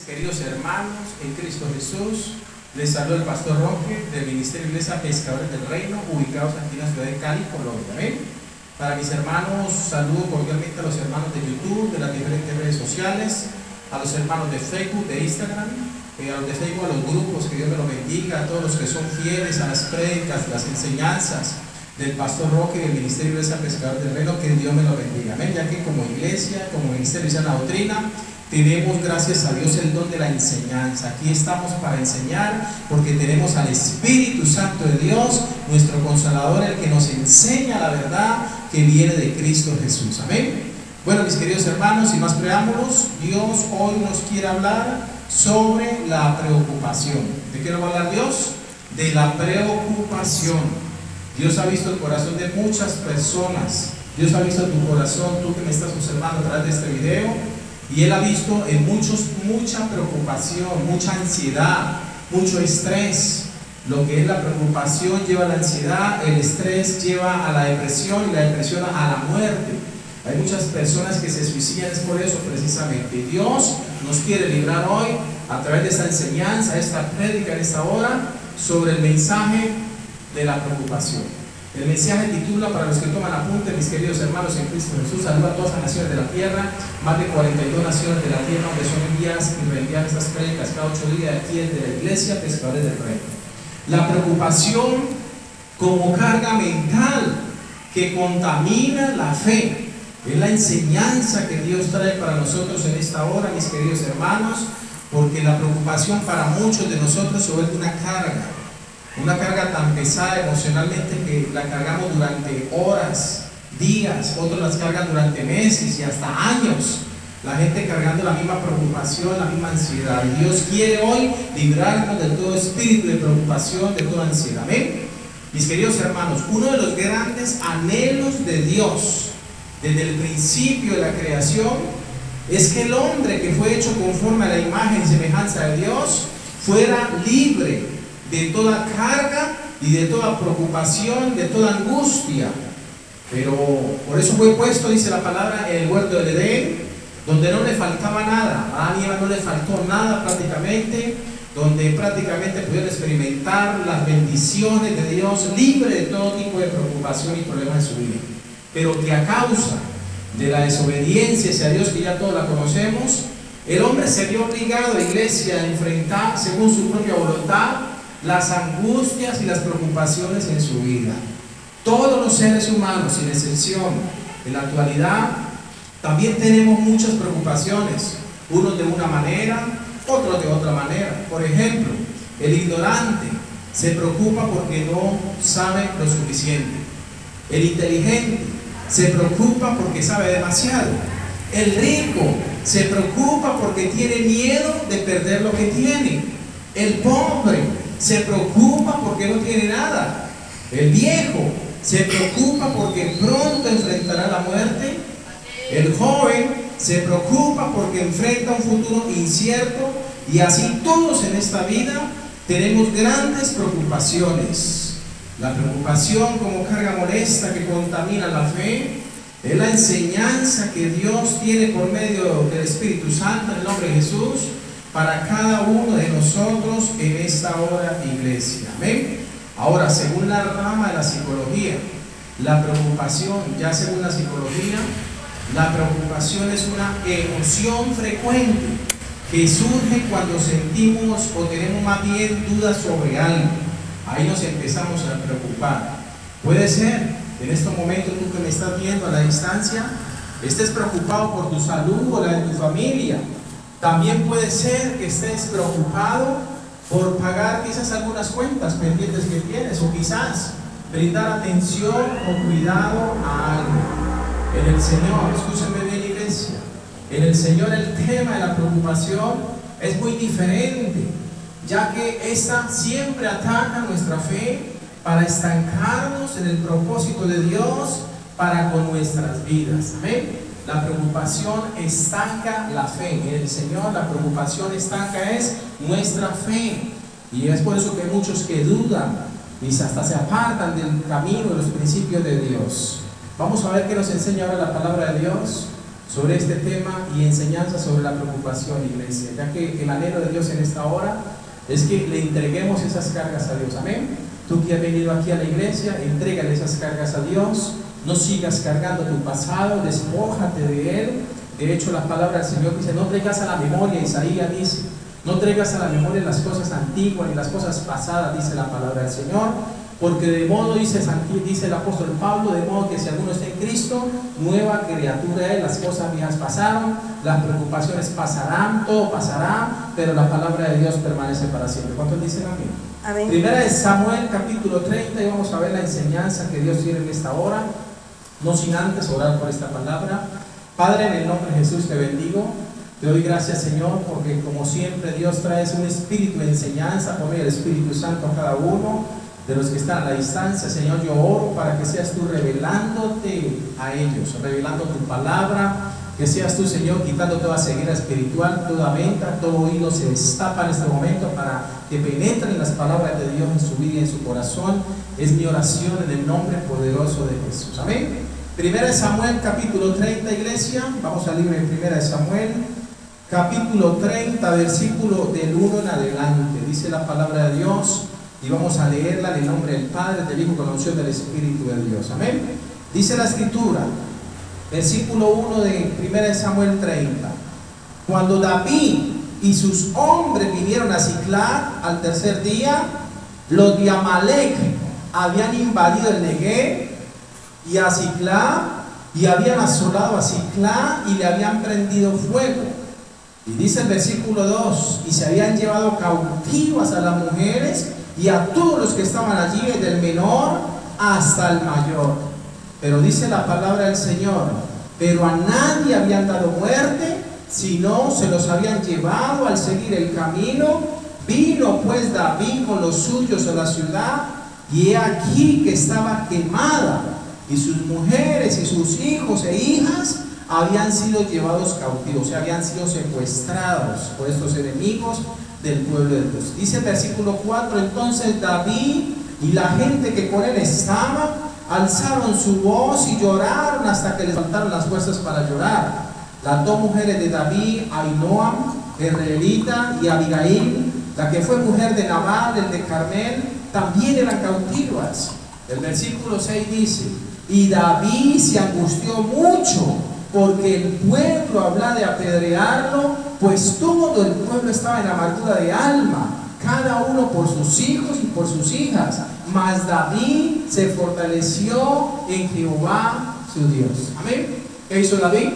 Queridos hermanos en Cristo Jesús, les saluda el pastor Roque del Ministerio Iglesia Pescadores del Reino, ubicados aquí en la ciudad de Cali, Colombia. ¿Amén? Para mis hermanos, saludo cordialmente a los hermanos de YouTube, de las diferentes redes sociales, a los hermanos de Facebook, de Instagram, a los de Facebook, a los grupos, que Dios me los bendiga, a todos los que son fieles a las prédicas, las enseñanzas del pastor Roque del Ministerio Iglesia Pescadores del Reino, que Dios me lo bendiga. Amén. Ya que como iglesia, como ministerio de la doctrina, tenemos, gracias a Dios, el don de la enseñanza. Aquí estamos para enseñar porque tenemos al Espíritu Santo de Dios, nuestro Consolador, el que nos enseña la verdad que viene de Cristo Jesús. Amén. Bueno, mis queridos hermanos, sin más preámbulos, Dios hoy nos quiere hablar sobre la preocupación. ¿De qué nos va a hablar Dios? De la preocupación. Dios ha visto el corazón de muchas personas. Dios ha visto tu corazón, tú que me estás observando a través de este video. Y Él ha visto en muchos mucha preocupación, mucha ansiedad, mucho estrés. Lo que es la preocupación lleva a la ansiedad, el estrés lleva a la depresión y la depresión a la muerte. Hay muchas personas que se suicidan es por eso precisamente. Dios nos quiere librar hoy a través de esta enseñanza, esta prédica en esta hora, sobre el mensaje de la preocupación. El mensaje titula, para los que toman apunte, mis queridos hermanos en Cristo Jesús, saluda a todas las naciones de la tierra, más de 42 naciones de la tierra, donde son enviadas y reenviadas estas prédicas cada 8 días aquí de la iglesia Pescadores del Reino. La preocupación como carga mental que contamina la fe, es la enseñanza que Dios trae para nosotros en esta hora, mis queridos hermanos, porque la preocupación para muchos de nosotros se vuelve una carga tan pesada emocionalmente que la cargamos durante horas, días, otros las cargan durante meses y hasta años. La gente cargando la misma preocupación, la misma ansiedad. Y Dios quiere hoy librarnos de todo espíritu de preocupación, de toda ansiedad. Amén. Mis queridos hermanos, uno de los grandes anhelos de Dios desde el principio de la creación es que el hombre, que fue hecho conforme a la imagen y semejanza de Dios, fuera libre de toda carga y de toda preocupación, de toda angustia. Pero por eso fue puesto, dice la palabra, en el huerto del Edén, donde no le faltaba nada. A Adán y Eva no le faltó nada prácticamente, donde prácticamente pudieron experimentar las bendiciones de Dios, libre de todo tipo de preocupación y problemas en su vida. Pero que a causa de la desobediencia hacia Dios, que ya todos la conocemos, el hombre se vio obligado, iglesia, a enfrentar según su propia voluntad las angustias y las preocupaciones en su vida. Todos los seres humanos, sin excepción, en la actualidad también tenemos muchas preocupaciones, unos de una manera, otros de otra manera. Por ejemplo, el ignorante se preocupa porque no sabe lo suficiente. El inteligente se preocupa porque sabe demasiado. El rico se preocupa porque tiene miedo de perder lo que tiene. El pobre se preocupa porque no tiene nada. El viejo se preocupa porque pronto enfrentará la muerte. El joven se preocupa porque enfrenta un futuro incierto. Y así todos en esta vida tenemos grandes preocupaciones. La preocupación como carga molesta que contamina la fe es la enseñanza que Dios tiene por medio del Espíritu Santo en el nombre de Jesús para cada uno de nosotros en esta hora, iglesia. Amén. Ahora, según la rama de la psicología, la preocupación, ya según la psicología, la preocupación es una emoción frecuente que surge cuando sentimos o tenemos más bien dudas sobre algo. Ahí nos empezamos a preocupar. Puede ser, en estos momentos tú que me estás viendo a la distancia, estés preocupado por tu salud o la de tu familia. También puede ser que estés preocupado por pagar quizás algunas cuentas pendientes que tienes, o quizás brindar atención o cuidado a algo. En el Señor, escúchenme bien, iglesia, en el Señor el tema de la preocupación es muy diferente, ya que esta siempre ataca nuestra fe para estancarnos en el propósito de Dios para con nuestras vidas. Amén. La preocupación estanca la fe. En el Señor la preocupación estanca es nuestra fe. Y es por eso que muchos que dudan y hasta se apartan del camino de los principios de Dios. Vamos a ver qué nos enseña ahora la palabra de Dios sobre este tema y enseñanza sobre la preocupación, iglesia, ya que el anhelo de Dios en esta hora es que le entreguemos esas cargas a Dios. Amén. Tú que has venido aquí a la iglesia, entrégale esas cargas a Dios. No sigas cargando tu pasado, despójate de él. De hecho, la palabra del Señor dice: no traigas a la memoria, Isaías dice, no traigas a la memoria las cosas antiguas ni las cosas pasadas, dice la palabra del Señor. Porque de modo, dice el apóstol Pablo, de modo que si alguno está en Cristo, nueva criatura es, las cosas viejas pasaron, las preocupaciones pasarán, todo pasará, pero la palabra de Dios permanece para siempre. ¿Cuántos dicen amén? Amén. Primera de Samuel, capítulo 30, y vamos a ver la enseñanza que Dios tiene en esta hora, no sin antes orar por esta palabra. Padre, en el nombre de Jesús te bendigo. Te doy gracias, Señor, porque como siempre Dios trae un espíritu de enseñanza por medio del Espíritu Santo a cada uno de los que están a la distancia. Señor, yo oro para que seas tú revelándote a ellos, revelando tu palabra, que seas tú, Señor, quitando toda ceguera espiritual, toda venta, todo oído se destapa en este momento para que penetren las palabras de Dios en su vida y en su corazón. Es mi oración en el nombre poderoso de Jesús. Amén. Primera de Samuel, capítulo 30, iglesia. Vamos al libro de Primera de Samuel, capítulo 30, versículo del 1 en adelante. Dice la palabra de Dios. Y vamos a leerla en el nombre del Padre, del Hijo, con la unción del Espíritu de Dios. Amén. Dice la Escritura, versículo 1 de 1 Samuel 30. Cuando David y sus hombres vinieron a Siclag al tercer día, los de Amalec habían invadido el Neguev y a Siclag, y habían asolado a Siclag y le habían prendido fuego. Y dice el versículo 2, y se habían llevado cautivas a las mujeres y a todos los que estaban allí, desde el menor hasta el mayor. Pero dice la palabra del Señor: pero a nadie habían dado muerte, sino se los habían llevado al seguir el camino. Vino pues David con los suyos a la ciudad, y he aquí que estaba quemada, y sus mujeres y sus hijos e hijas habían sido llevados cautivos, o sea, habían sido secuestrados por estos enemigos del pueblo de Dios. Dice el versículo 4: entonces David y la gente que con él estaba alzaron su voz y lloraron hasta que les faltaron las fuerzas para llorar. Las dos mujeres de David, Ahinoam, Jezreelita, y Abigail, la que fue mujer de Nabal, el de Carmel, también eran cautivas. El versículo 6 dice: y David se angustió mucho porque el pueblo hablaba de apedrearlo, pues todo el pueblo estaba en amargura de alma, cada uno por sus hijos y por sus hijas. Mas David se fortaleció en Jehová su Dios. Amén. ¿Qué hizo David?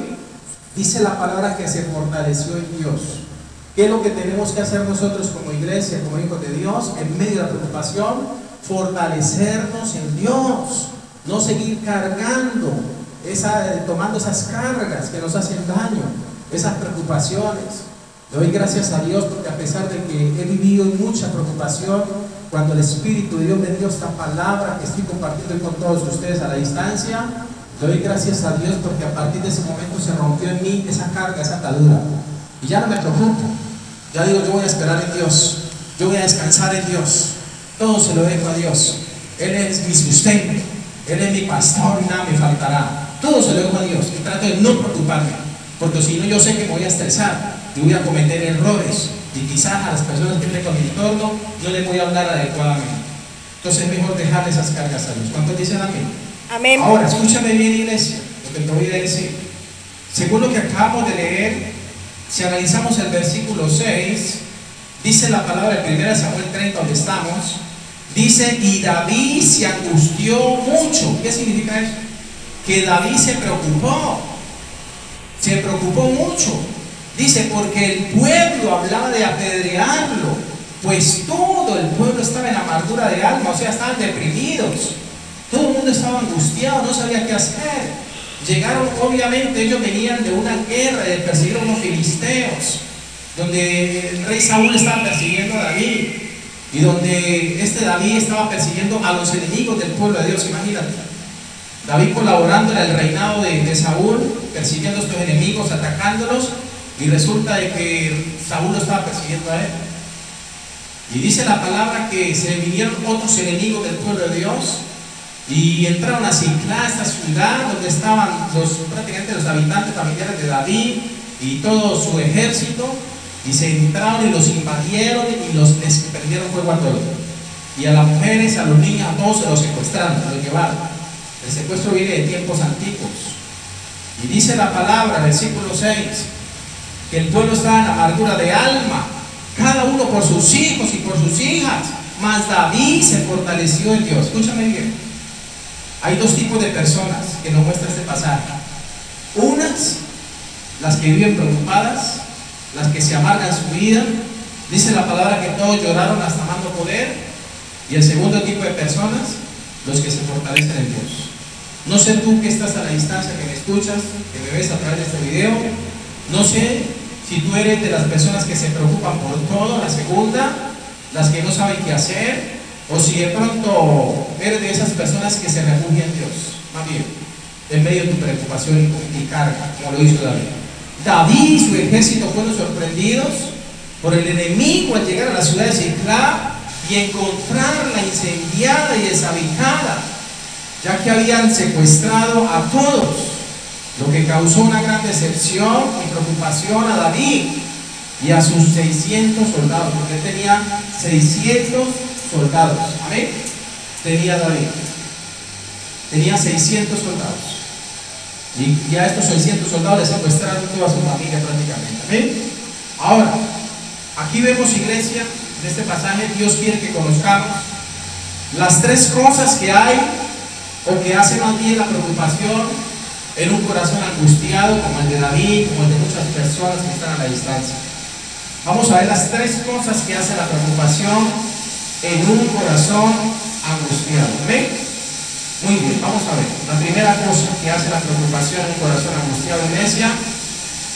Dice la palabra que se fortaleció en Dios. ¿Qué es lo que tenemos que hacer nosotros como iglesia, como hijos de Dios, en medio de la preocupación? Fortalecernos en Dios, no seguir cargando, tomando esas cargas que nos hacen daño, esas preocupaciones. Le doy gracias a Dios porque a pesar de que he vivido en mucha preocupación, cuando el Espíritu de Dios me dio esta palabra que estoy compartiendo con todos ustedes a la distancia, le doy gracias a Dios porque a partir de ese momento se rompió en mí esa carga, esa atadura, y ya no me preocupo. Ya digo, yo voy a esperar en Dios, yo voy a descansar en Dios, todo se lo dejo a Dios. Él es mi sustento, Él es mi pastor y nada me faltará. Todo se lo dejo a Dios y trato de no preocuparme, porque si no yo sé que me voy a estresar y voy a cometer errores, y quizás a las personas que tengo en mi entorno no les voy a hablar adecuadamente. Entonces es mejor dejarle esas cargas a Dios. ¿Cuántos dicen amén? Amén. Ahora escúchame bien, iglesia, lo que te voy a decir. Según lo que acabamos de leer, si analizamos el versículo 6, dice la palabra de 1 Samuel 30, donde estamos, dice: y David se angustió mucho. ¿Qué significa eso? Que David se preocupó mucho. Dice, porque el pueblo hablaba de apedrearlo, pues todo el pueblo estaba en amargura de alma, o sea, estaban deprimidos, todo el mundo estaba angustiado, no sabía qué hacer. Llegaron, obviamente, ellos venían de una guerra, de perseguir a unos filisteos, donde el rey Saúl estaba persiguiendo a David, y donde David estaba persiguiendo a los enemigos del pueblo de Dios. Imagínate, David colaborando en el reinado de Saúl, persiguiendo a estos enemigos, atacándolos, y resulta de que Saúl lo estaba persiguiendo a él. Y dice la palabra que se vinieron otros enemigos del pueblo de Dios, y entraron a Siclá, esta ciudad donde estaban prácticamente los habitantes familiares de David y todo su ejército, y se entraron y los invadieron y les prendieron fuego a todos, y a las mujeres, a los niños, a todos se los secuestraron, se los llevaron. El secuestro viene de tiempos antiguos, y dice la palabra, versículo 6, que el pueblo estaba en amargura de alma, cada uno por sus hijos y por sus hijas, mas David se fortaleció en Dios. Escúchame bien, hay dos tipos de personas que nos muestra este pasaje. Unas, las que viven preocupadas, las que se amargan su vida. Dice la palabra que todos lloraron hasta más no poder. Y el segundo tipo de personas, los que se fortalecen en Dios. No sé tú que estás a la distancia, que me escuchas, que me ves a través de este video, no sé si tú eres de las personas que se preocupan por todo, la segunda, las que no saben qué hacer, o si de pronto eres de esas personas que se refugian en Dios, más bien, en medio de tu preocupación y carga, como lo hizo David. David y su ejército fueron sorprendidos por el enemigo al llegar a la ciudad de Siclá y encontrarla incendiada y deshabitada, ya que habían secuestrado a todos, lo que causó una gran decepción y preocupación a David y a sus 600 soldados, porque él tenía 600 soldados. Amén. Tenía David, tenía 600 soldados, y a estos 600 soldados les secuestraron toda su familia prácticamente. Amén. Ahora, aquí vemos, iglesia, en este pasaje Dios quiere que conozcamos las tres cosas que hay, o que hace más bien la preocupación en un corazón angustiado como el de David, como el de muchas personas que están a la distancia. Vamos a ver las tres cosas que hace la preocupación en un corazón angustiado. ¿Amén? Muy bien, vamos a ver. La primera cosa que hace la preocupación en un corazón angustiado, iglesia,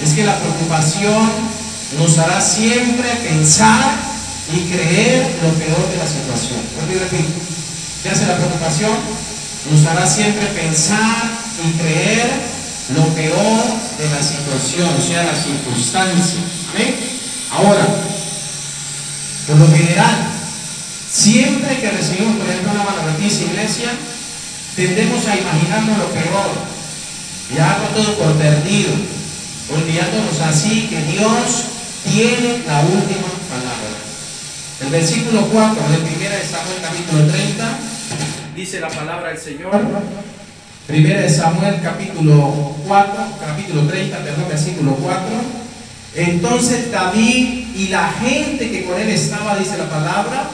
es que la preocupación nos hará siempre pensar y creer lo peor de la situación. Repito, ¿qué hace la preocupación? Nos hará siempre pensar y creer lo peor de la situación, o sea, las circunstancias. ¿Amén? Ahora, por lo general, siempre que recibimos, por ejemplo, una mala noticia, iglesia, tendemos a imaginarnos lo peor y a darlo todo por perdido, olvidándonos así que Dios tiene la última palabra. El versículo 4 de 1 Samuel capítulo 30 dice la palabra del Señor. 1 Samuel capítulo 30, versículo 4. Entonces David y la gente que con él estaba, dice la palabra,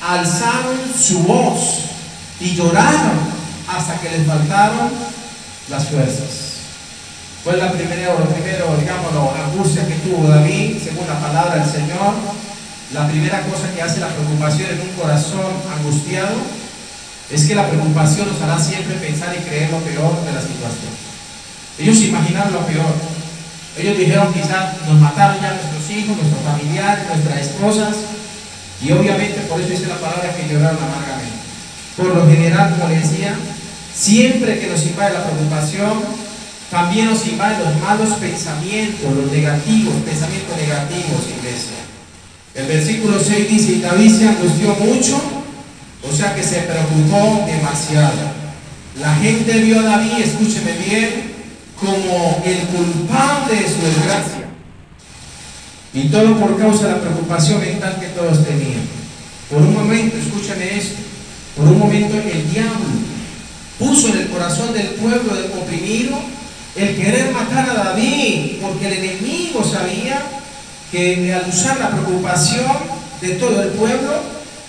alzaron su voz y lloraron hasta que les faltaron las fuerzas. Fue la primera, digámoslo, angustia que tuvo David, según la palabra del Señor. La primera cosa que hace la preocupación en un corazón angustiado es que la preocupación nos hará siempre pensar y creer lo peor de la situación. Ellos imaginaron lo peor. Ellos dijeron, quizás nos mataron ya nuestros hijos, nuestros familiares, nuestras esposas, y obviamente por eso dice la palabra que lloraron amargamente. Por lo general, como les decía, siempre que nos invade la preocupación, también nos invaden los malos pensamientos, los negativos, pensamientos negativos, iglesia. El versículo 6 dice, y David se angustió mucho, o sea que se preocupó demasiado. La gente vio a David, escúcheme bien, como el culpable de su desgracia. Y todo por causa de la preocupación mental que todos tenían. Por un momento, escúchame esto, por un momento el diablo puso en el corazón del pueblo oprimido el querer matar a David, porque el enemigo sabía que al usar la preocupación de todo el pueblo,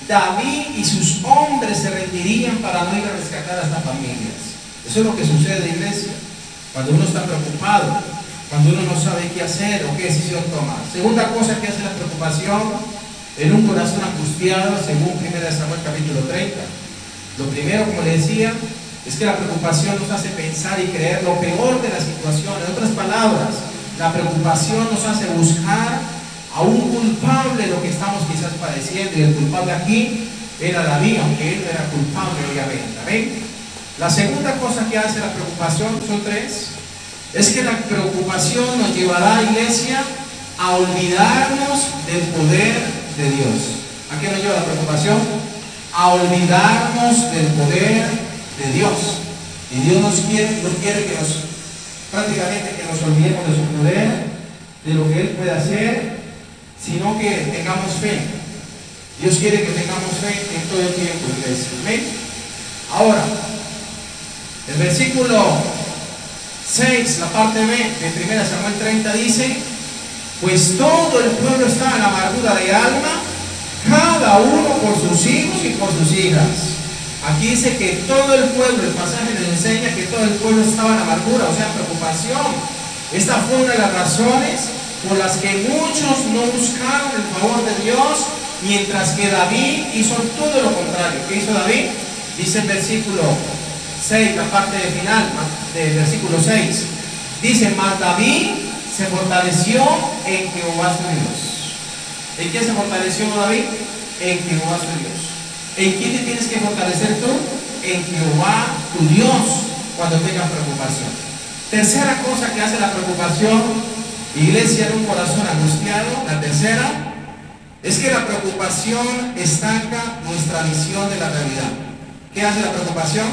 David y sus hombres se rendirían para no ir a rescatar a estas familias. Eso es lo que sucede, iglesia, cuando uno está preocupado, cuando uno no sabe qué hacer o qué decisión tomar. Segunda cosa que hace la preocupación en un corazón angustiado, según 1 Samuel capítulo 30. Lo primero, como le decía, es que la preocupación nos hace pensar y creer lo peor de la situación. En otras palabras, la preocupación nos hace buscar a un culpable de lo que estamos quizás padeciendo, y el culpable aquí era David, aunque él no era culpable, obviamente. ¿Amén? La segunda cosa que hace la preocupación, son tres, es que la preocupación nos llevará, iglesia, a olvidarnos del poder de Dios. ¿A qué nos lleva la preocupación? A olvidarnos del poder de Dios. Y Dios no quiere que prácticamente que nos olvidemos de su poder, de lo que Él puede hacer, sino que tengamos fe. Dios quiere que tengamos fe en todo el tiempo, iglesia. Amén. Ahora, el versículo 6, la parte B de 1 Samuel 30 dice: pues todo el pueblo estaba en amargura de alma, cada uno por sus hijos y por sus hijas. Aquí dice que todo el pueblo, el pasaje nos enseña que todo el pueblo estaba en amargura, o sea, preocupación. Esta fue una de las razones por las que muchos no buscaron el favor de Dios, mientras que David hizo todo lo contrario. ¿Qué hizo David? Dice el versículo 6, la parte final del versículo 6. Dice: mas David se fortaleció en Jehová su Dios. ¿En quién se fortaleció David? En Jehová su Dios. ¿En quién te tienes que fortalecer tú? En Jehová tu Dios, cuando tengas preocupación. Tercera cosa que hace la preocupación, iglesia, de un corazón angustiado. La tercera es que la preocupación estanca nuestra visión de la realidad. ¿Qué hace la preocupación?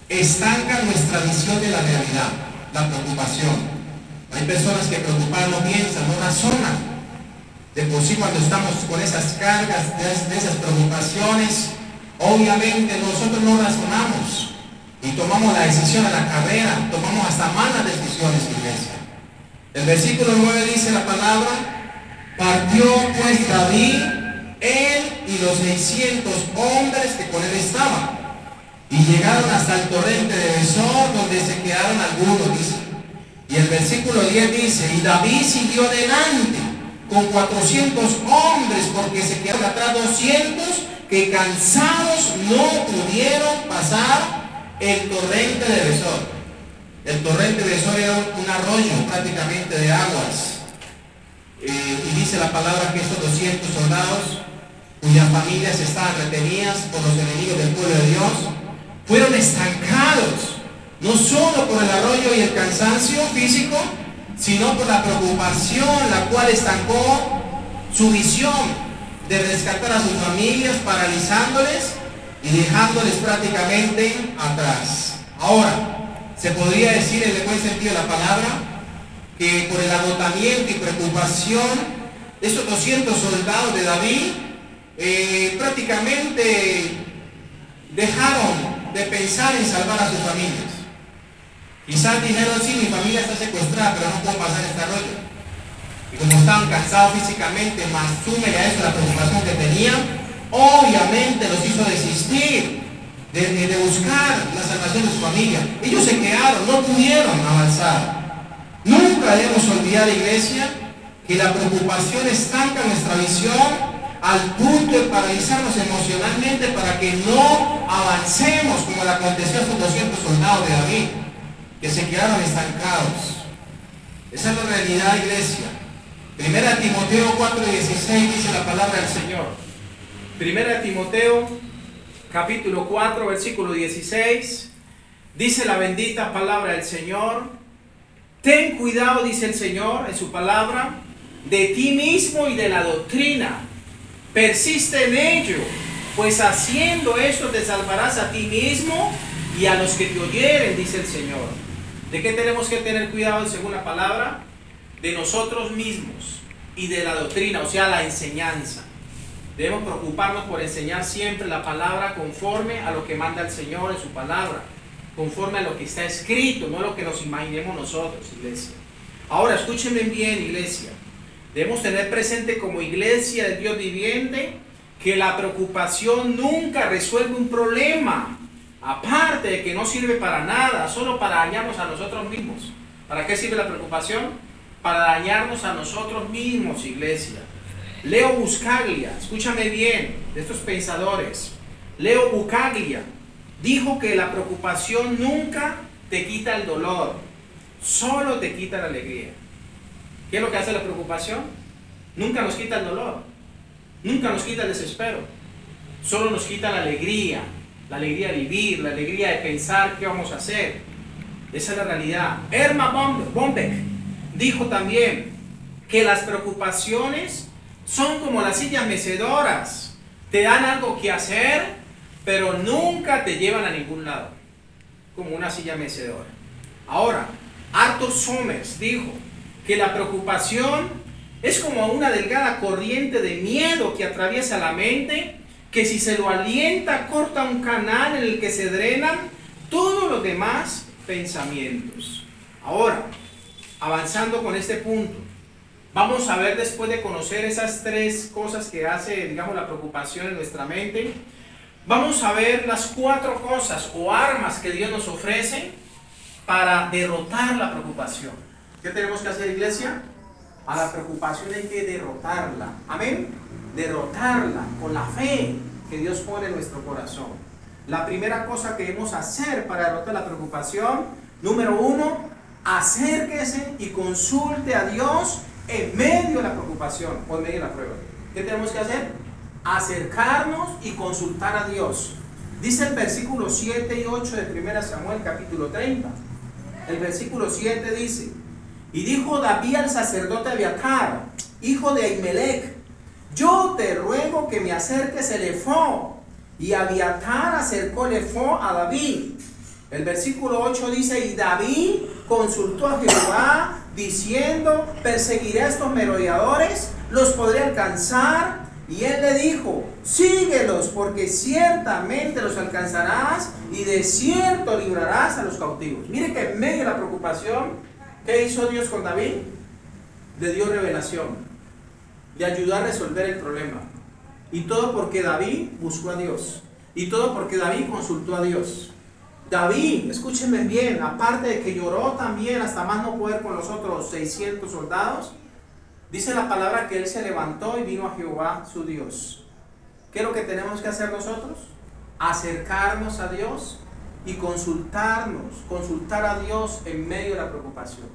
Estanca nuestra visión de la realidad. La preocupación. Hay personas que preocupadas no piensan, no razonan. De por sí, cuando estamos con esas cargas, de esas preocupaciones, obviamente nosotros no razonamos y tomamos la decisión a la carrera, tomamos hasta malas decisiones, iglesia. El versículo 9 dice la palabra: partió pues David, él y los 600 hombres que con él estaban, y llegaron hasta el torrente de Besor, donde se quedaron algunos, dice. Y el versículo 10 dice: y David siguió delante con 400 hombres, porque se quedaron atrás 200 que cansados no pudieron pasar el torrente de Besor. El torrente de Besor era un arroyo prácticamente de aguas. Y dice la palabra que estos 200 soldados, cuyas familias estaban retenidas por los enemigos del pueblo de Dios, fueron estancados, no solo por el arroyo y el cansancio físico, sino por la preocupación, la cual estancó su visión de rescatar a sus familias, paralizándoles y dejándoles prácticamente atrás. Ahora, se podría decir en el buen sentido de la palabra que por el agotamiento y preocupación, esos 200 soldados de David prácticamente dejaron de pensar en salvar a sus familias. Quizás dijeron: sí, mi familia está secuestrada, pero no puedo pasar esta arroyo. Y como estaban cansados físicamente, más súmele a eso la preocupación que tenían, obviamente los hizo desistir de buscar la salvación de su familia. Ellos se quedaron, no pudieron avanzar. Nunca debemos olvidar, iglesia, que la preocupación estanca nuestra visión al punto de paralizarnos emocionalmente para que no avancemos, como le aconteció a estos 200 soldados de David, que se quedaron estancados. Esa es la realidad, iglesia. 1 Timoteo 4:16 dice la palabra del Señor. 1 Timoteo capítulo 4 versículo 16 dice la bendita palabra del Señor: ten cuidado, dice el Señor en su palabra, de ti mismo y de la doctrina. Persiste en ello, pues haciendo esto te salvarás a ti mismo y a los que te oyeren, dice el Señor. ¿De qué tenemos que tener cuidado según la palabra? De nosotros mismos y de la doctrina, o sea, la enseñanza. Debemos preocuparnos por enseñar siempre la palabra conforme a lo que manda el Señor en su palabra, conforme a lo que está escrito, no a lo que nos imaginemos nosotros, iglesia. Ahora, escúchenme bien, iglesia. Debemos tener presente como iglesia del Dios viviente que la preocupación nunca resuelve un problema. Aparte de que no sirve para nada, solo para dañarnos a nosotros mismos. ¿Para qué sirve la preocupación? Para dañarnos a nosotros mismos, iglesia. Leo Buscaglia, escúchame bien, de estos pensadores. Leo Buscaglia dijo que la preocupación nunca te quita el dolor, solo te quita la alegría. ¿Qué es lo que hace la preocupación? Nunca nos quita el dolor, nunca nos quita el desespero, solo nos quita la alegría de vivir, la alegría de pensar qué vamos a hacer. Esa es la realidad. Hermann Bombeck dijo también que las preocupaciones son como las sillas mecedoras, te dan algo que hacer, pero nunca te llevan a ningún lado. como una silla mecedora. Ahora, Arthur Summers dijo que la preocupación es como una delgada corriente de miedo que atraviesa la mente, que si se lo alienta corta un canal en el que se drenan todos los demás pensamientos. Ahora, avanzando con este punto, vamos a ver, después de conocer esas tres cosas que hace, digamos, la preocupación en nuestra mente, vamos a ver las 4 cosas o armas que Dios nos ofrece para derrotar la preocupación. ¿Qué tenemos que hacer, iglesia? A la preocupación hay que derrotarla. Amén. Derrotarla con la fe que Dios pone en nuestro corazón. La primera cosa que debemos hacer para derrotar la preocupación, número 1, acérquese y consulte a Dios en medio de la preocupación o en medio de la prueba. ¿Qué tenemos que hacer? Acercarnos y consultar a Dios. Dice el versículo 7 y 8 de 1 Samuel capítulo 30. El versículo 7 dice: y dijo David al sacerdote Abiatar, hijo de Ahimelech: yo te ruego que me acerques el ephod. Y Abiatar acercó el ephod a David. El versículo 8 dice: y David consultó a Jehová diciendo: perseguiré a estos merodeadores, los podré alcanzar. Y él le dijo: síguelos, porque ciertamente los alcanzarás y de cierto librarás a los cautivos. Mire que en medio de la preocupación, ¿qué hizo Dios con David? Le dio revelación, le ayudó a resolver el problema. Y todo porque David buscó a Dios, y todo porque David consultó a Dios. David, escúchenme bien, aparte de que lloró también hasta más no poder con los otros 600 soldados, dice la palabra que él se levantó y vino a Jehová su Dios. ¿Qué es lo que tenemos que hacer nosotros? Acercarnos a Dios y consultar a Dios en medio de la preocupación.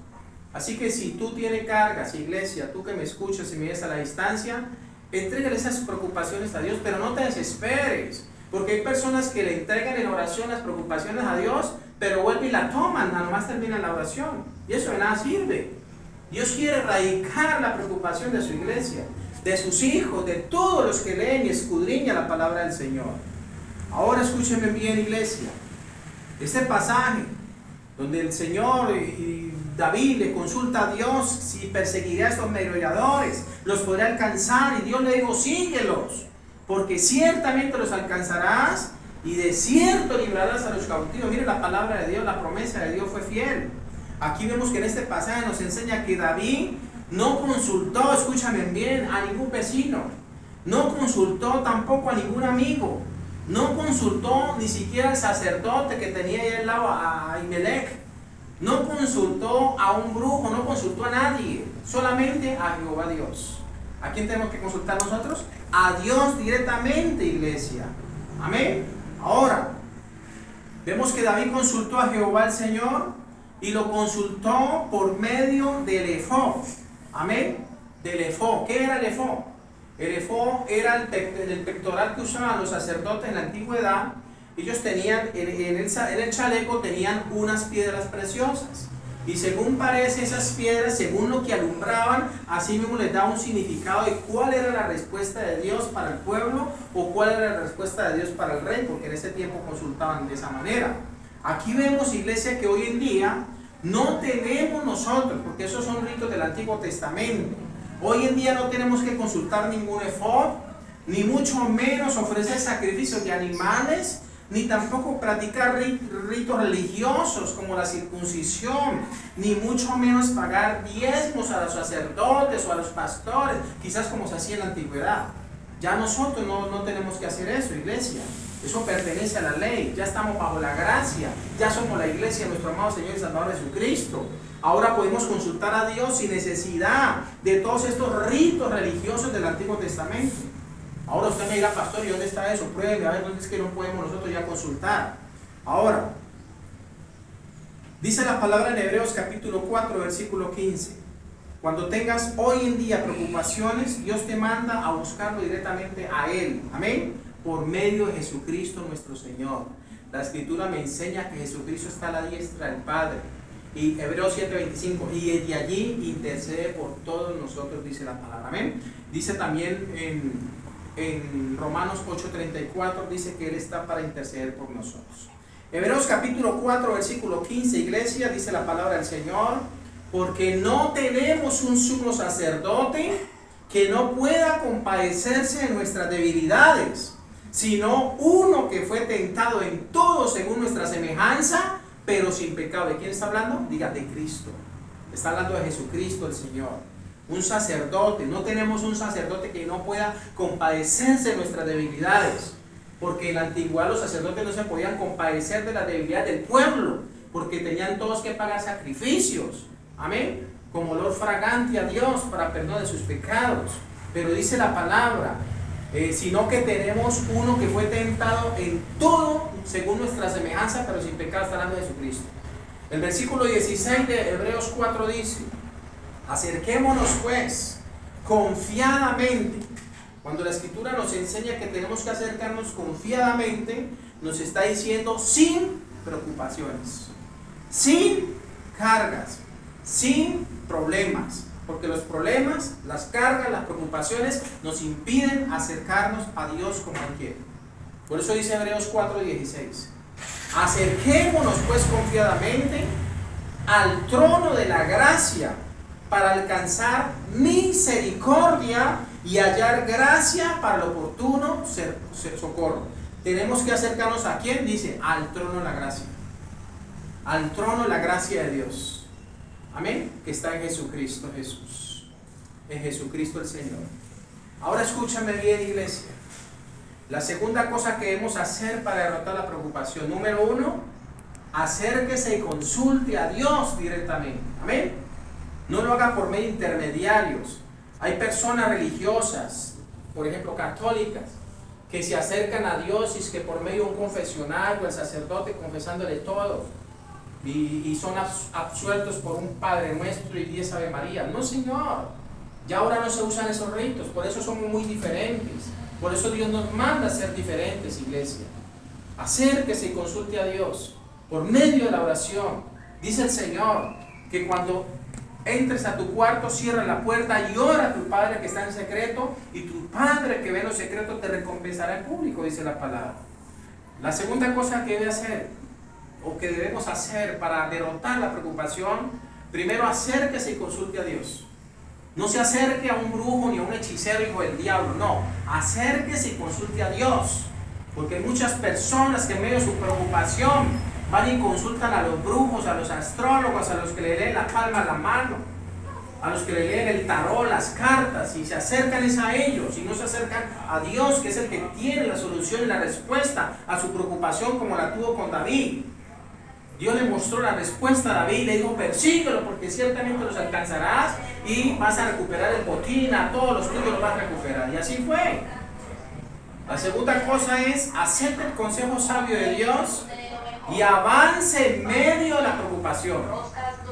Así que si tú tienes cargas, iglesia, tú que me escuchas y me ves a la distancia, entrégale esas preocupaciones a Dios, pero no te desesperes, porque hay personas que le entregan en oración las preocupaciones a Dios, pero vuelven y la toman, nada más terminan la oración, y eso de nada sirve. Dios quiere erradicar la preocupación de su iglesia, de sus hijos, de todos los que leen y escudriñan la palabra del Señor. Ahora escúchenme bien, iglesia. Este pasaje donde el Señor y David le consulta a Dios si perseguirá a estos merodeadores, los podrá alcanzar, y Dios le dijo: síguelos, porque ciertamente los alcanzarás y de cierto librarás a los cautivos. Mire, la palabra de Dios, la promesa de Dios fue fiel. Aquí vemos que en este pasaje nos enseña que David no consultó, escúchame bien, a ningún vecino, no consultó tampoco a ningún amigo, no consultó ni siquiera al sacerdote que tenía ahí al lado, a Ahimelech, no consultó a un brujo, no consultó a nadie, solamente a Jehová Dios. ¿A quién tenemos que consultar nosotros? A Dios directamente, iglesia. Amén. Ahora, vemos que David consultó a Jehová el Señor, y lo consultó por medio del ephod. Amén. Del ephod. ¿Qué era el ephod? El ephod era el pectoral que usaban los sacerdotes en la antigüedad. Ellos tenían, en el chaleco tenían unas piedras preciosas. Y según parece, esas piedras, según lo que alumbraban, así mismo les daba un significado de cuál era la respuesta de Dios para el pueblo, o cuál era la respuesta de Dios para el rey, porque en ese tiempo consultaban de esa manera. Aquí vemos, iglesia, que hoy en día no tenemos nosotros, porque esos son ritos del Antiguo Testamento. Hoy en día no tenemos que consultar ningún ephod, ni mucho menos ofrecer sacrificios de animales, ni tampoco practicar ritos religiosos como la circuncisión, ni mucho menos pagar diezmos a los sacerdotes o a los pastores, quizás como se hacía en la antigüedad. Ya nosotros no tenemos que hacer eso, iglesia. Eso pertenece a la ley, ya estamos bajo la gracia, ya somos la iglesia de nuestro amado Señor y Salvador Jesucristo. Ahora podemos consultar a Dios sin necesidad de todos estos ritos religiosos del Antiguo Testamento. Ahora usted me dirá: pastor, ¿y dónde está eso? Pruebe a ver dónde es que no podemos nosotros ya consultar. Ahora, dice la palabra en Hebreos capítulo 4, versículo 15: cuando tengas hoy en día preocupaciones, Dios te manda a buscarlo directamente a Él. Amén. Por medio de Jesucristo nuestro Señor. La Escritura me enseña que Jesucristo está a la diestra del Padre. Y Hebreos 7:25, y desde allí intercede por todos nosotros, dice la palabra. Amén. Dice también en Romanos 8:34, dice que Él está para interceder por nosotros. Hebreos capítulo 4, versículo 15, iglesia, dice la palabra del Señor, porque no tenemos un sumo sacerdote que no pueda compadecerse de nuestras debilidades, sino uno que fue tentado en todo según nuestra semejanza, pero sin pecado. ¿De quién está hablando? Diga, de Cristo. Está hablando de Jesucristo el Señor. Un sacerdote. No tenemos un sacerdote que no pueda compadecerse de nuestras debilidades, porque en la antigüedad los sacerdotes no se podían compadecer de las debilidades del pueblo, porque tenían todos que pagar sacrificios, amén, como olor fragante a Dios para perdón de sus pecados. Pero dice la palabra, sino que tenemos uno que fue tentado en todo según nuestra semejanza, pero sin pecado. Está hablando de Jesucristo. El versículo 16 de Hebreos 4 dice, acerquémonos pues confiadamente. Cuando la Escritura nos enseña que tenemos que acercarnos confiadamente, nos está diciendo sin preocupaciones, sin cargas, sin problemas, porque los problemas, las cargas, las preocupaciones nos impiden acercarnos a Dios como Él quiere. Por eso dice Hebreos 4:16, acerquémonos pues confiadamente al trono de la gracia para alcanzar misericordia y hallar gracia para el oportuno socorro. Tenemos que acercarnos a ¿quién? Dice, al trono de la gracia. Al trono de la gracia de Dios. Amén. Que está en Jesucristo Jesús. En Jesucristo el Señor. Ahora escúchame bien, iglesia. La segunda cosa que debemos hacer para derrotar la preocupación. Número 1, acérquese y consulte a Dios directamente. Amén. No lo haga por medio de intermediarios. Hay personas religiosas, por ejemplo católicas, que se acercan a Dios y es que por medio de un confesionario, el sacerdote confesándole todo, y son absueltos por un Padre Nuestro y 10 Ave María. No, Señor, ya ahora no se usan esos ritos, por eso somos muy diferentes. Por eso Dios nos manda a ser diferentes, iglesia. Acérquese y consulte a Dios por medio de la oración. Dice el Señor que cuando entres a tu cuarto, cierra la puerta y ora a tu Padre que está en secreto, y tu Padre que ve en lo secreto te recompensará en público, dice la palabra. La segunda cosa que debe hacer, o que debemos hacer para derrotar la preocupación, primero acérquese y consulte a Dios. No se acerque a un brujo ni a un hechicero hijo del diablo, no, acérquese y consulte a Dios, porque hay muchas personas que en medio de su preocupación van y consultan a los brujos, a los astrólogos, a los que le leen la palma a la mano, a los que le leen el tarot, las cartas, y se acercan a ellos y no se acercan a Dios, que es el que tiene la solución y la respuesta a su preocupación, como la tuvo con David. Dios le mostró la respuesta a David y le dijo, persíguelo porque ciertamente los alcanzarás y vas a recuperar el botín, a todos los tuyos los vas a recuperar. Y así fue. La segunda cosa es, acepte el consejo sabio de Dios y avance en medio de la preocupación.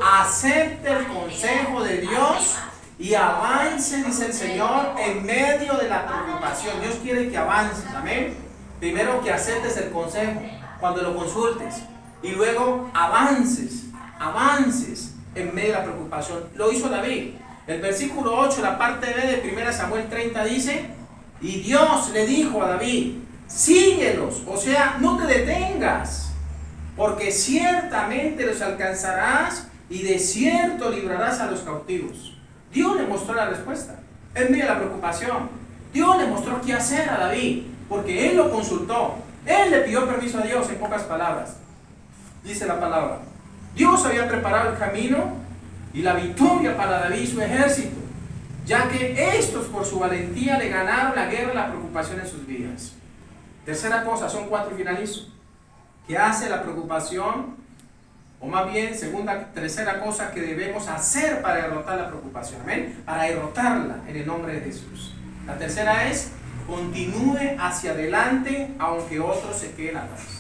Acepte el consejo de Dios y avance, dice el Señor, en medio de la preocupación. Dios quiere que avances, amén. Primero que aceptes el consejo cuando lo consultes, y luego avances en medio de la preocupación. Lo hizo David. El versículo 8, la parte B de 1 Samuel 30 dice, y Dios le dijo a David, síguelos, o sea, no te detengas, porque ciertamente los alcanzarás y de cierto librarás a los cautivos. Dios le mostró la respuesta en medio de la preocupación. Dios le mostró qué hacer a David, porque él lo consultó. Él le pidió permiso a Dios, en pocas palabras. Dice la palabra, Dios había preparado el camino y la victoria para David y su ejército, ya que estos por su valentía le ganaron la guerra y la preocupación en sus vidas. Tercera cosa, son 4 y finalizo. ¿Qué hace la preocupación? O más bien, tercera cosa que debemos hacer para derrotar la preocupación. Amén. Para derrotarla en el nombre de Jesús. La tercera es, continúe hacia adelante aunque otros se queden atrás.